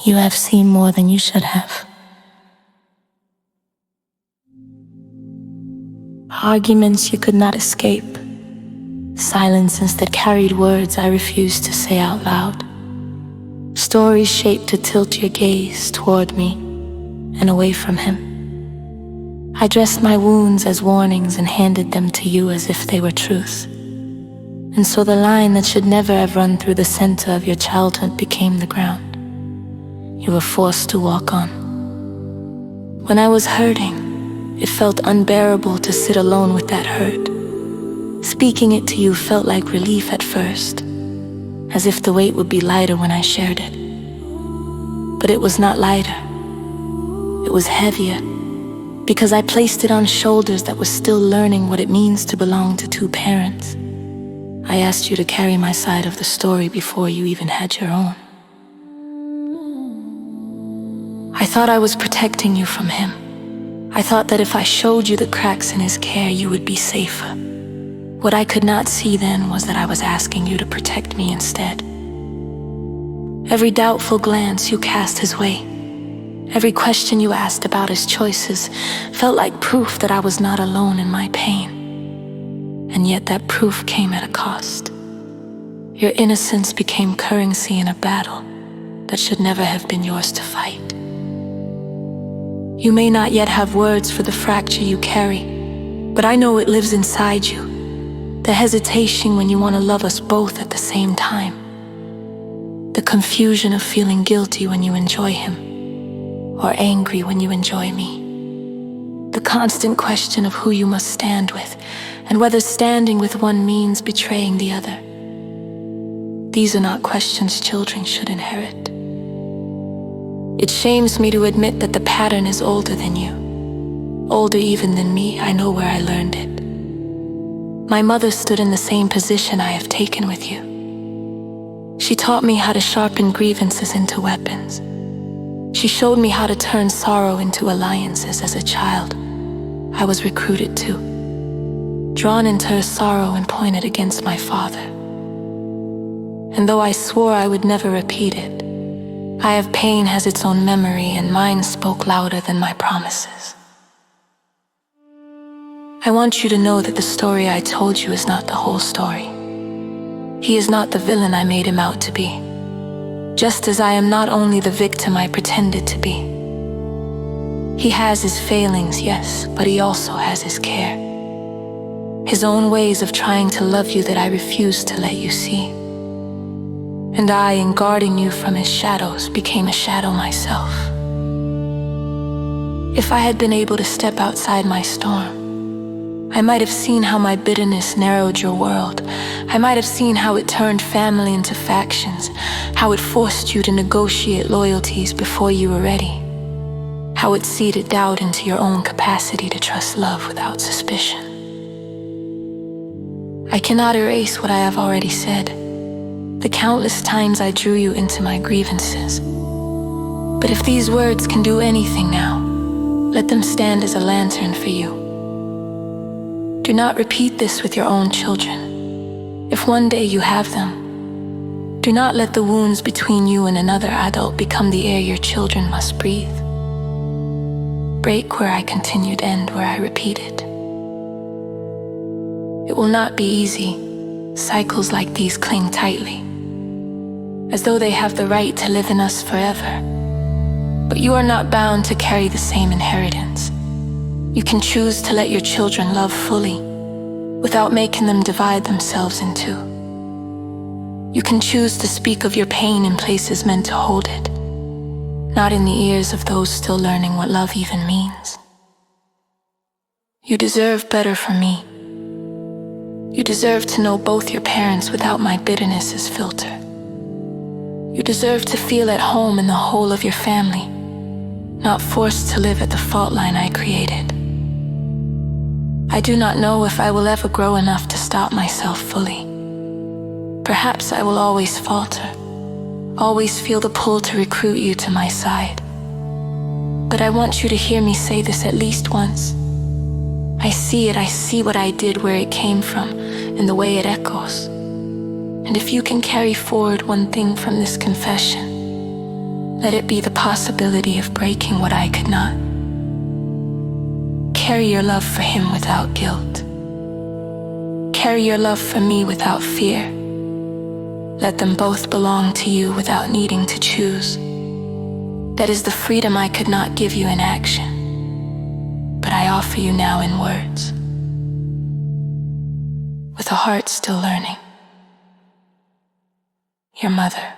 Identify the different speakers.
Speaker 1: You have seen more than you should have. Arguments you could not escape. Silences that carried words I refused to say out loud. Stories shaped to tilt your gaze toward me and away from him. I dressed my wounds as warnings and handed them to you as if they were truth. And so the line that should never have run through the center of your childhood became the ground you were forced to walk on. When I was hurting, it felt unbearable to sit alone with that hurt. Speaking it to you felt like relief at first, as if the weight would be lighter when I shared it. But it was not lighter. It was heavier, because I placed it on shoulders that were still learning what it means to belong to two parents. I asked you to carry my side of the story before you even had your own. I thought I was protecting you from him. I thought that if I showed you the cracks in his care, you would be safer. What I could not see then was that I was asking you to protect me instead. Every doubtful glance you cast his way, every question you asked about his choices felt like proof that I was not alone in my pain. And yet that proof came at a cost. Your innocence became currency in a battle that should never have been yours to fight. You may not yet have words for the fracture you carry, but I know it lives inside you. The hesitation when you want to love us both at the same time. The confusion of feeling guilty when you enjoy him, or angry when you enjoy me. The constant question of who you must stand with, and whether standing with one means betraying the other. These are not questions children should inherit. It shames me to admit that the pattern is older than you. Older even than me. I know where I learned it. My mother stood in the same position I have taken with you. She taught me how to sharpen grievances into weapons. She showed me how to turn sorrow into alliances as a child. I was recruited too, drawn into her sorrow and pointed against my father. And though I swore I would never repeat it, eye of pain has its own memory, and mine spoke louder than my promises. I want you to know that the story I told you is not the whole story. He is not the villain I made him out to be, just as I am not only the victim I pretended to be. He has his failings, yes, but he also has his care. His own ways of trying to love you that I refuse to let you see. And I, in guarding you from his shadows, became a shadow myself. If I had been able to step outside my storm, I might have seen how my bitterness narrowed your world. I might have seen how it turned family into factions, how it forced you to negotiate loyalties before you were ready, how it seeded doubt into your own capacity to trust love without suspicion. I cannot erase what I have already said, the countless times I drew you into my grievances. But if these words can do anything now, let them stand as a lantern for you. Do not repeat this with your own children. If one day you have them, do not let the wounds between you and another adult become the air your children must breathe. Break where I continued, end where I repeated. It will not be easy. Cycles like these cling tightly, as though they have the right to live in us forever. But you are not bound to carry the same inheritance. You can choose to let your children love fully, without making them divide themselves in two. You can choose to speak of your pain in places meant to hold it, not in the ears of those still learning what love even means. You deserve better from me. You deserve to know both your parents without my bitterness as filter. You deserve to feel at home in the whole of your family, not forced to live at the fault line I created. I do not know if I will ever grow enough to stop myself fully. Perhaps I will always falter, always feel the pull to recruit you to my side. But I want you to hear me say this at least once. I see what I did, where it came from, and the way it echoes. And if you can carry forward one thing from this confession, Let it be the possibility of breaking what I could not. Carry your love for him without guilt. Carry your love for me without fear. Let them both belong to you without needing to choose. That is the freedom I could not give you in action, but I offer you now in words, with a heart still learning. Your mother.